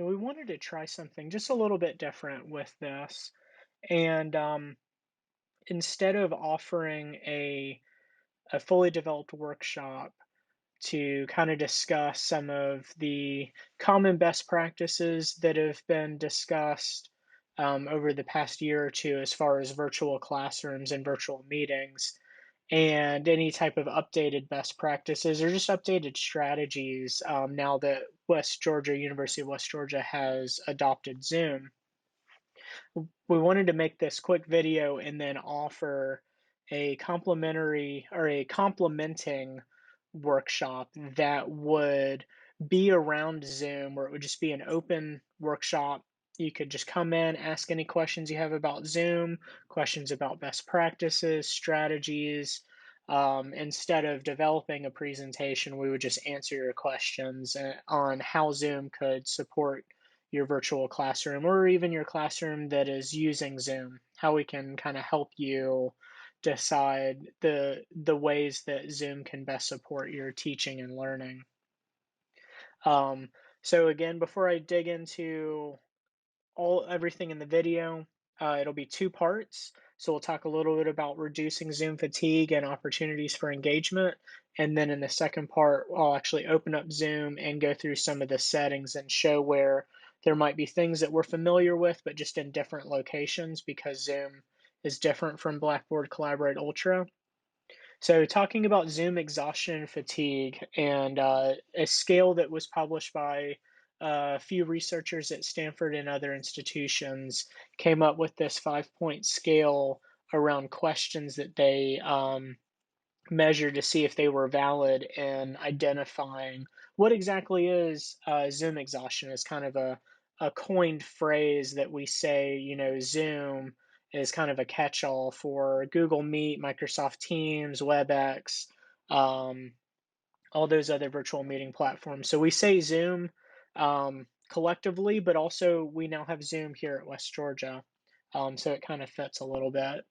So we wanted to try something just a little bit different with this. And instead of offering a fully developed workshop to kind of discuss some of the common best practices that have been discussed over the past year or two as far as virtual classrooms and virtual meetings, and any type of updated best practices or just updated strategies now that University of West Georgia has adopted Zoom. We wanted to make this quick video and then offer a complimentary or a complementing workshop that would be around Zoom, where it would just be an open workshop. You could just come in, ask any questions you have about Zoom, questions about best practices, strategies. Instead of developing a presentation, we would just answer your questions on how Zoom could support your virtual classroom or even your classroom that is using Zoom, how we can kind of help you decide the ways that Zoom can best support your teaching and learning. Um, so again, before I dig into everything in the video, it'll be two parts. So we'll talk a little bit about reducing Zoom fatigue and opportunities for engagement. And then in the second part, I'll actually open up Zoom and go through some of the settings and show where there might be things that we're familiar with, but just in different locations because Zoom is different from Blackboard Collaborate Ultra. So, talking about Zoom exhaustion and fatigue, and a scale that was published by a few researchers at Stanford and other institutions came up with this 5 point scale around questions that they measured to see if they were valid in identifying what exactly is Zoom exhaustion. Is kind of a coined phrase that we say, Zoom is kind of a catch-all for Google Meet, Microsoft Teams, WebEx, um, all those other virtual meeting platforms. So we say Zoom collectively, but also we now have Zoom here at West Georgia. So it kind of fits a little bit.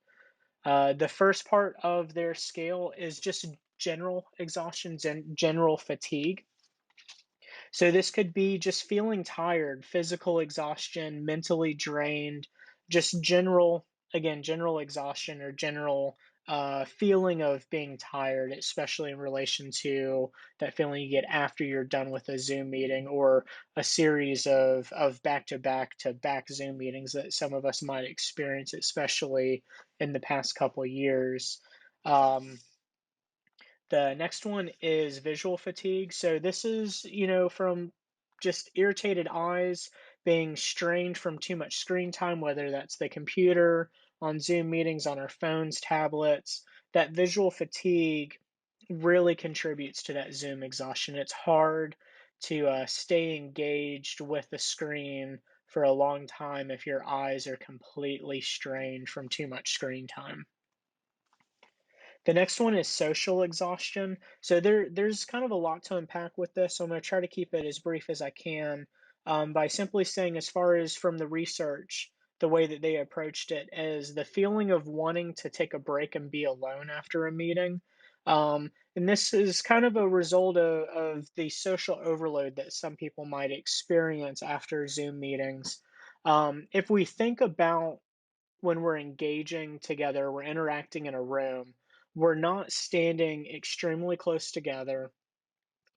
The first part of their scale is just general exhaustion and general fatigue. So this could be just feeling tired, physical exhaustion, mentally drained, just general exhaustion or general feeling of being tired, especially in relation to that feeling you get after you're done with a Zoom meeting or a series of back-to-back Zoom meetings that some of us might experience, especially in the past couple years. Um, the next one is visual fatigue. So this is, from just irritated eyes, being strained from too much screen time, whether that's the computer, on Zoom meetings, on our phones, tablets. That visual fatigue really contributes to that Zoom exhaustion. It's hard to stay engaged with the screen for a long time if your eyes are completely strained from too much screen time. The next one is social exhaustion. So there's kind of a lot to unpack with this. So I'm going to try to keep it as brief as I can by simply saying, as far as from the research, the way that they approached it is the feeling of wanting to take a break and be alone after a meeting. And this is kind of a result of the social overload that some people might experience after Zoom meetings. If we think about when we're engaging together, we're interacting in a room, we're not standing extremely close together,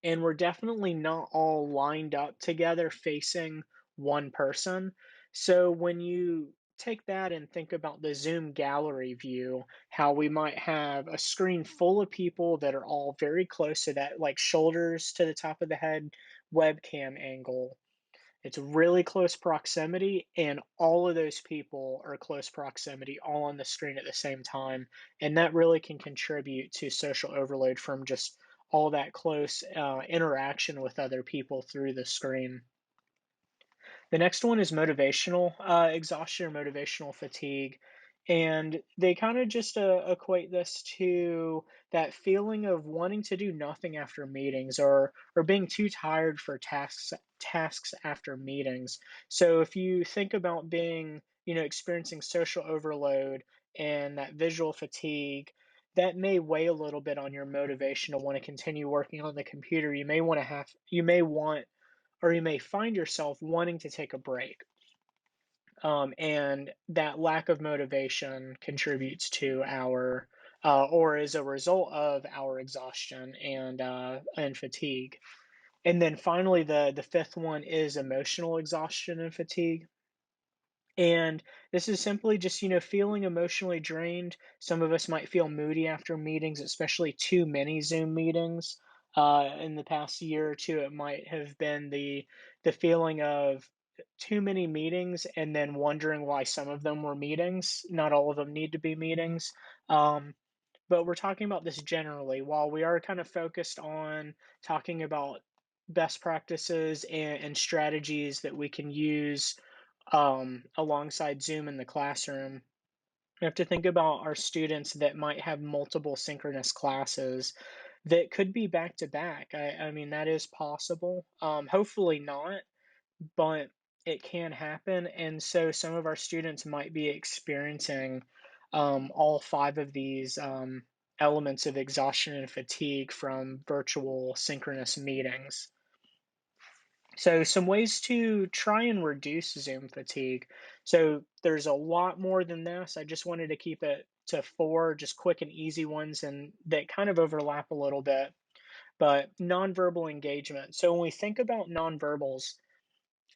and we're definitely not all lined up together facing one person. So when you take that and think about the Zoom gallery view, how we might have a screen full of people that are all very close to that, like shoulders to the top of the head webcam angle, it's really close proximity, and all of those people are close proximity, all on the screen at the same time. And that really can contribute to social overload from just all that close interaction with other people through the screen. The next one is motivational exhaustion or motivational fatigue. And they kind of just equate this to that feeling of wanting to do nothing after meetings or being too tired for tasks after meetings. So if you think about being, experiencing social overload and that visual fatigue, that may weigh a little bit on your motivation to want to continue working on the computer. You may want or you may find yourself wanting to take a break. And that lack of motivation contributes to our, or is a result of our exhaustion and fatigue. And then finally, the fifth one is emotional exhaustion and fatigue. And this is simply just, feeling emotionally drained. Some of us might feel moody after meetings, especially too many Zoom meetings. In the past year or two, it might have been the feeling of too many meetings and then wondering why some of them were meetings. Not all of them need to be meetings. Um, but we're talking about this generally. While we are kind of focused on talking about best practices and strategies that we can use alongside Zoom in the classroom, we have to think about our students that might have multiple synchronous classes that could be back to back. I mean, that is possible. Hopefully not, but it can happen. And so some of our students might be experiencing all five of these elements of exhaustion and fatigue from virtual synchronous meetings. So, some ways to try and reduce Zoom fatigue. So, there's a lot more than this. I just wanted to keep it to four, just quick and easy ones, and that kind of overlap a little bit. But nonverbal engagement. So, when we think about nonverbals,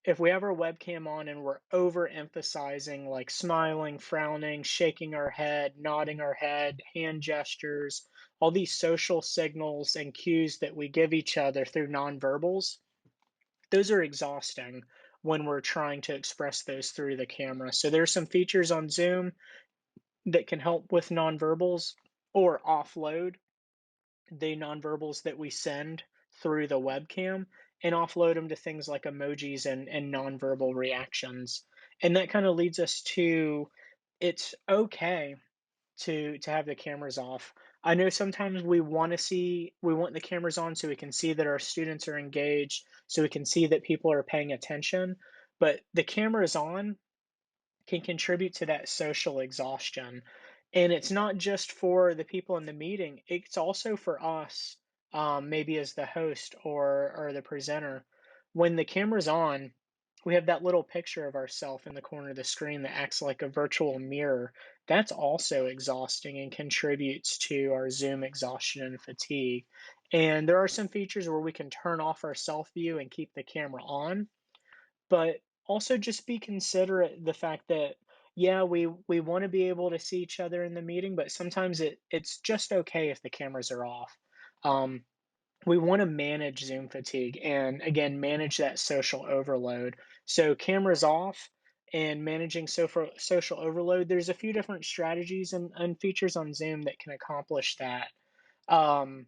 if we have our webcam on and we're overemphasizing like smiling, frowning, shaking our head, nodding our head, hand gestures, all these social signals and cues that we give each other through nonverbals, those are exhausting when we're trying to express those through the camera. So there's some features on Zoom that can help with nonverbals or offload the nonverbals that we send through the webcam and offload them to things like emojis and nonverbal reactions. And that kind of leads us to it's okay to have the cameras off. I know sometimes we want the cameras on so we can see that our students are engaged, so we can see that people are paying attention, but the cameras on can contribute to that social exhaustion. And it's not just for the people in the meeting, it's also for us, maybe as the host or the presenter. When the camera's on, we have that little picture of ourselves in the corner of the screen that acts like a virtual mirror. That's also exhausting and contributes to our Zoom exhaustion and fatigue. And there are some features where we can turn off our self view and keep the camera on, but also just be considerate the fact that yeah, we want to be able to see each other in the meeting, but sometimes it's just okay if the cameras are off. Um, we want to manage Zoom fatigue and again manage that social overload. So cameras off and managing social overload. There's a few different strategies and features on Zoom that can accomplish that. Um,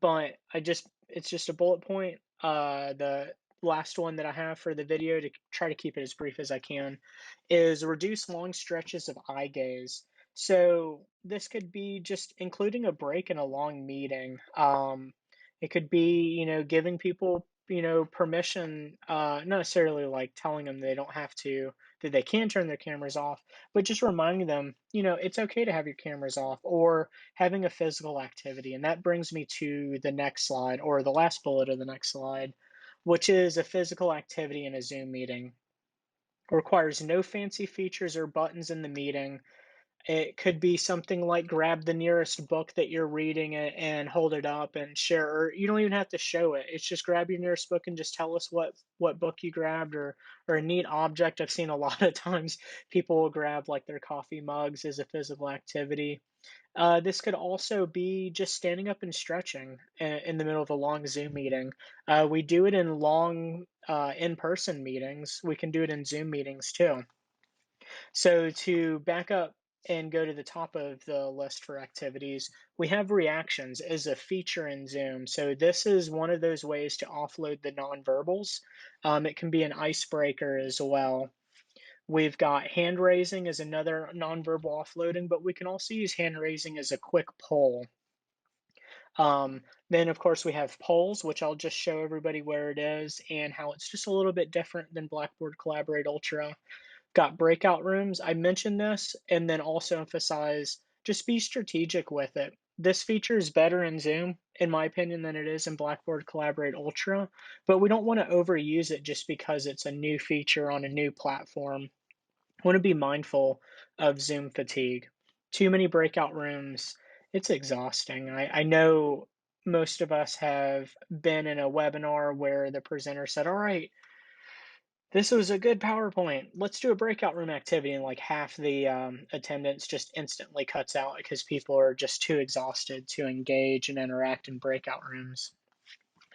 but it's just a bullet point. The last one that I have for the video to try to keep it as brief as I can is reduce long stretches of eye gaze. So this could be just including a break in a long meeting. It could be, giving people, permission, not necessarily like telling them they don't have to, that they can turn their cameras off, but just reminding them, it's okay to have your cameras off, or having a physical activity. And that brings me to the next slide, or the last bullet of the next slide, which is a physical activity in a Zoom meeting. Requires no fancy features or buttons in the meeting. It could be something like grab the nearest book that you're reading and hold it up and share, or you don't even have to show it. It's just grab your nearest book and just tell us what book you grabbed, or a neat object. I've seen a lot of times people will grab like their coffee mugs as a physical activity. This could also be just standing up and stretching in the middle of a long Zoom meeting. We do it in long in-person meetings. We can do it in Zoom meetings too. So to back up and go to the top of the list for activities, we have reactions as a feature in Zoom. So this is one of those ways to offload the nonverbals. It can be an icebreaker as well. We've got hand raising as another nonverbal offloading, but we can also use hand raising as a quick poll. Then, of course, we have polls, which I'll just show everybody where it is and how it's just a little bit different than Blackboard Collaborate Ultra. Got breakout rooms. I mentioned this and then also emphasize just be strategic with it. This feature is better in Zoom, in my opinion, than it is in Blackboard Collaborate Ultra, but we don't want to overuse it just because it's a new feature on a new platform. Want to be mindful of Zoom fatigue. Too many breakout rooms, it's exhausting. I know most of us have been in a webinar where the presenter said, all right, this was a good PowerPoint. Let's do a breakout room activity. And like half the attendance just instantly cuts out because people are just too exhausted to engage and interact in breakout rooms.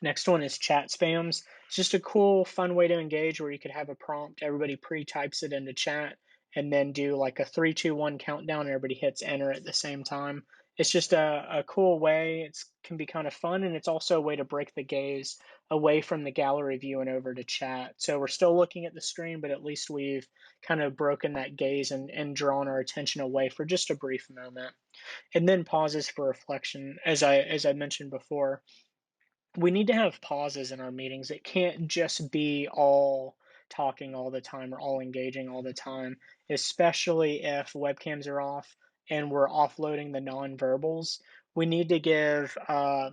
Next one is chat spams. It's just a cool, fun way to engage where you could have a prompt, everybody pre-types it into chat, and then do like a 3, 2, 1 countdown, and everybody hits enter at the same time. It's just a cool way. It can be kind of fun, and it's also a way to break the gaze away from the gallery view and over to chat. So we're still looking at the screen, but at least we've kind of broken that gaze and drawn our attention away for just a brief moment. And then pauses for reflection, as I mentioned before, we need to have pauses in our meetings. It can't just be all talking all the time or all engaging all the time, especially if webcams are off and we're offloading the nonverbals. We need to give our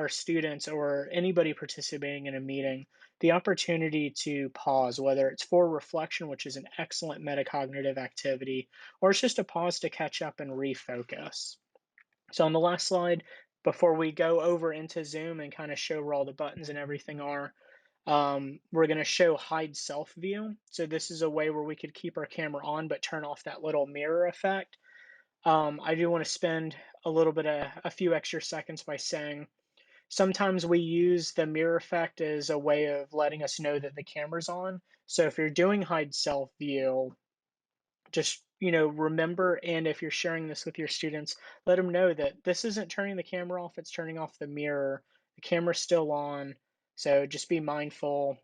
students or anybody participating in a meeting the opportunity to pause, whether it's for reflection, which is an excellent metacognitive activity, or it's just a pause to catch up and refocus. So on the last slide, before we go over into Zoom and kind of show where all the buttons and everything are, we're going to show hide self view. So this is a way where we could keep our camera on but turn off that little mirror effect. I do want to spend a few extra seconds by saying sometimes we use the mirror effect as a way of letting us know that the camera's on. So if you're doing hide self view, just remember, and if you're sharing this with your students, let them know that this isn't turning the camera off, it's turning off the mirror. The camera's still on, so just be mindful.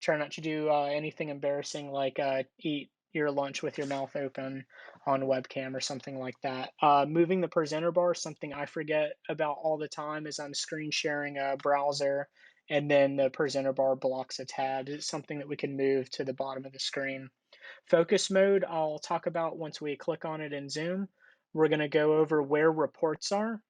Try not to do anything embarrassing like eat your lunch with your mouth open on webcam or something like that. Moving the presenter bar, something I forget about all the time, is I'm screen sharing a browser and then the presenter bar blocks a tab. It's something that we can move to the bottom of the screen. Focus mode, I'll talk about once we click on it in Zoom. We're going to go over where reports are.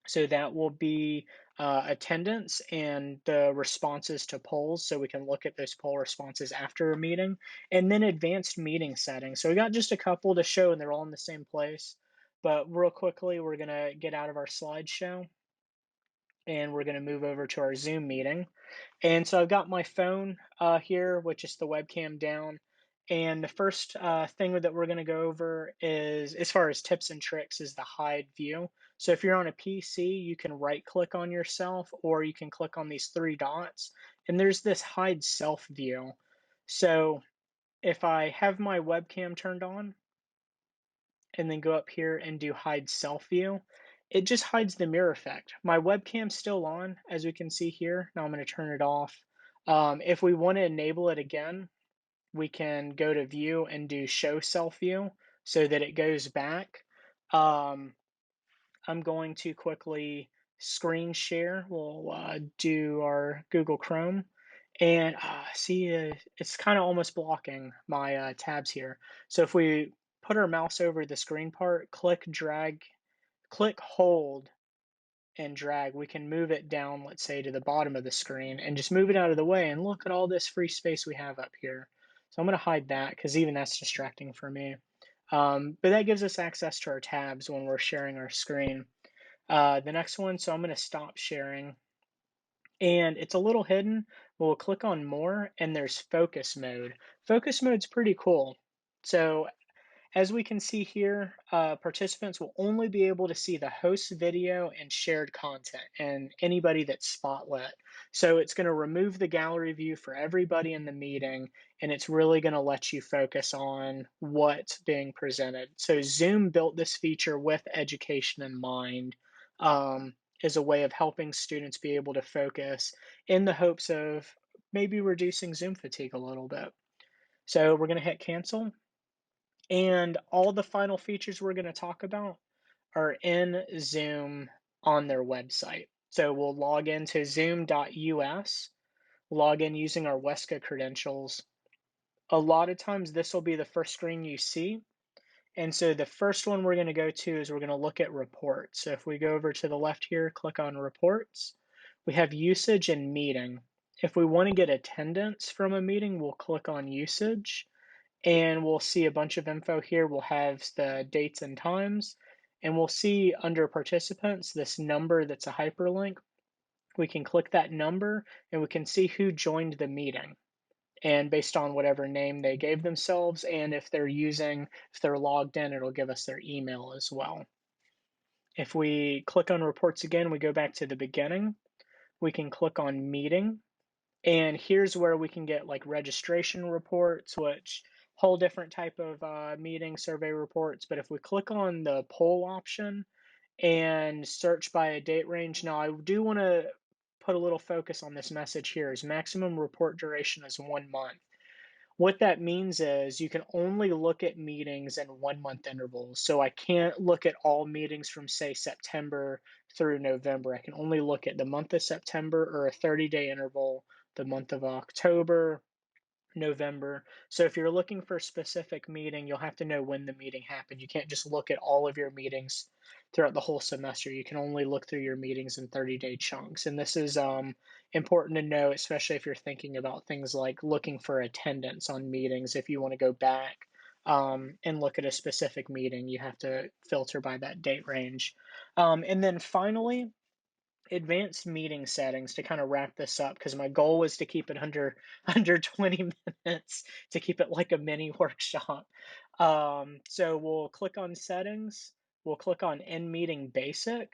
So that will be attendance and the responses to polls. So we can look at those poll responses after a meeting. And then advanced meeting settings. So we got just a couple to show and they're all in the same place. But real quickly, we're going to get out of our slideshow and we're going to move over to our Zoom meeting. And so I've got my phone here, which is the webcam down. And the first thing that we're going to go over is, as far as tips and tricks, is the hide view. So if you're on a PC, you can right click on yourself or you can click on these three dots and there's this hide self view. So if I have my webcam turned on, and then go up here and do hide self view, it just hides the mirror effect. My webcam's still on, as we can see here. Now I'm going to turn it off. If we want to enable it again, we can go to view and do show self view so that it goes back. I'm going to quickly screen share. We'll do our Google Chrome. And see, it's kind of almost blocking my tabs here. So if we put our mouse over the screen part, click, drag, click, hold, and drag, we can move it down, let's say, to the bottom of the screen and just move it out of the way. And look at all this free space we have up here. So I'm going to hide that because even that's distracting for me. But that gives us access to our tabs when we're sharing our screen. The next one, so I'm going to stop sharing. And it's a little hidden. We'll click on more and there's focus mode. Focus mode's pretty cool. So as we can see here, participants will only be able to see the host's video and shared content and anybody that's spotlit. So it's going to remove the gallery view for everybody in the meeting, and it's really going to let you focus on what's being presented. So Zoom built this feature with education in mind, as a way of helping students be able to focus in the hopes of maybe reducing Zoom fatigue a little bit. So we're going to hit cancel. And all the final features we're going to talk about are in Zoom on their website. So we'll log into zoom.us, log in using our Wesca credentials. A lot of times this will be the first screen you see. And so the first one we're going to go to is we're going to look at reports. So if we go over to the left here, click on reports, we have usage and meeting. If we want to get attendance from a meeting, we'll click on usage and we'll see a bunch of info here. We'll have the dates and times, and we'll see under participants this number that's a hyperlink. We can click that number and we can see who joined the meeting. And based on whatever name they gave themselves, and if they're logged in, it'll give us their email as well. If we click on reports again, we go back to the beginning. We can click on meeting, and here's where we can get like registration reports, which whole different type of meeting survey reports. But if we click on the poll option and search by a date range, now I do want to put a little focus on this message here is maximum report duration is 1 month. What that means is you can only look at meetings in 1 month intervals. So I can't look at all meetings from, say, September through November. I can only look at the month of September or a 30-day interval, the month of October, November. So if you're looking for a specific meeting, you'll have to know when the meeting happened. You can't just look at all of your meetings throughout the whole semester. You can only look through your meetings in 30-day chunks. And this is important to know, especially if you're thinking about things like looking for attendance on meetings. If you want to go back and look at a specific meeting, you have to filter by that date range. And then finally, advanced meeting settings to kind of wrap this up because my goal was to keep it under 20 minutes to keep it like a mini workshop. So we'll click on settings, we'll click on in meeting basic,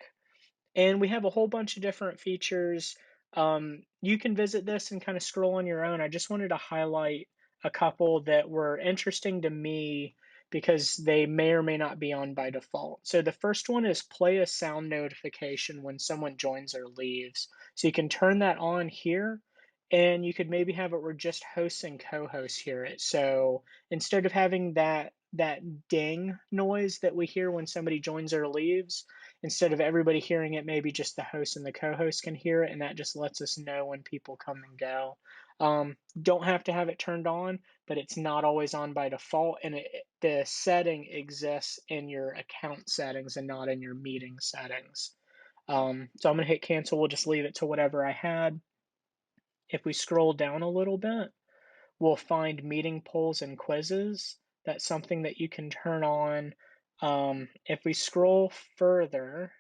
and we have a whole bunch of different features. You can visit this and kind of scroll on your own. I just wanted to highlight a couple that were interesting to me because they may or may not be on by default. So the first one is play a sound notification when someone joins or leaves. So you can turn that on here, and you could maybe have it where just hosts and co-hosts hear it. So instead of having that ding noise that we hear when somebody joins or leaves, instead of everybody hearing it, maybe just the host and the co-host can hear it, and that just lets us know when people come and go. Don't have to have it turned on, but it's not always on by default, and the setting exists in your account settings and not in your meeting settings. So I'm going to hit cancel. We'll just leave it to whatever I had. If we scroll down a little bit, we'll find meeting polls and quizzes. That's something that you can turn on. If we scroll further,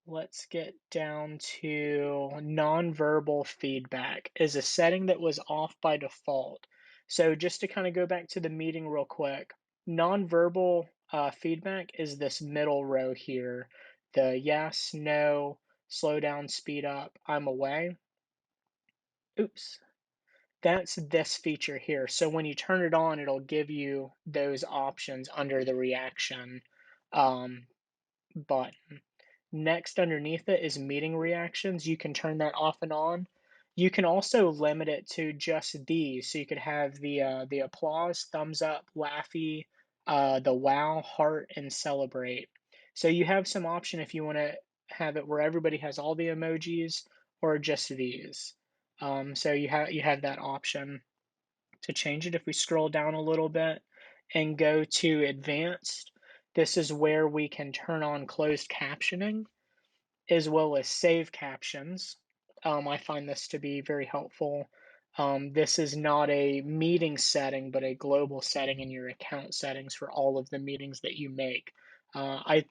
let's get down to nonverbal feedback is a setting that was off by default. So just to kind of go back to the meeting real quick, nonverbal feedback is this middle row here. The yes, no, slow down, speed up, I'm away. Oops. That's this feature here. So when you turn it on, it'll give you those options under the reaction um, button. Next, underneath it is meeting reactions. You can turn that off and on. You can also limit it to just these. So you could have the applause, thumbs up, laughy, the wow, heart, and celebrate. So you have some option if you want to have it where everybody has all the emojis or just these. So you have that option to change it. If we scroll down a little bit and go to advanced, this is where we can turn on closed captioning as well as save captions. I find this to be very helpful. This is not a meeting setting, but a global setting in your account settings for all of the meetings that you make. I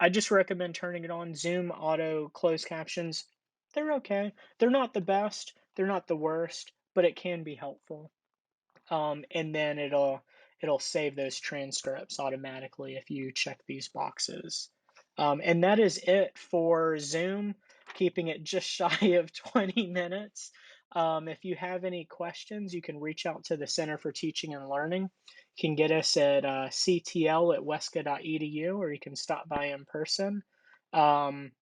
just recommend turning it on. Zoom auto closed captions, they're okay. They're not the best, they're not the worst, but it can be helpful. And then it'll save those transcripts automatically if you check these boxes. And that is it for Zoom, keeping it just shy of 20 minutes. If you have any questions, you can reach out to the Center for Teaching and Learning. You can get us at ctl@wesca.edu, or you can stop by in person. Um,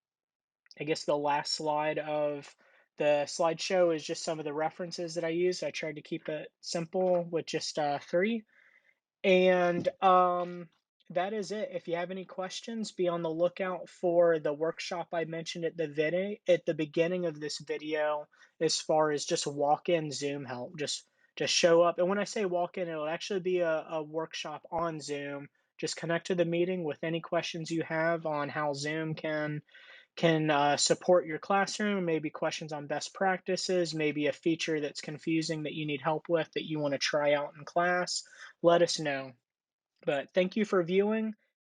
I guess the last slide of the slideshow is just some of the references that I use. I tried to keep it simple with just three. And that is it. If you have any questions, be on the lookout for the workshop I mentioned at the beginning of this video, as far as just walk-in Zoom help. Just Just show up. And when I say walk in, it'll actually be a workshop on Zoom. Just connect to the meeting with any questions you have on how Zoom can support your classroom, maybe questions on best practices, maybe a feature that's confusing that you need help with that you want to try out in class. Let us know. But thank you for viewing,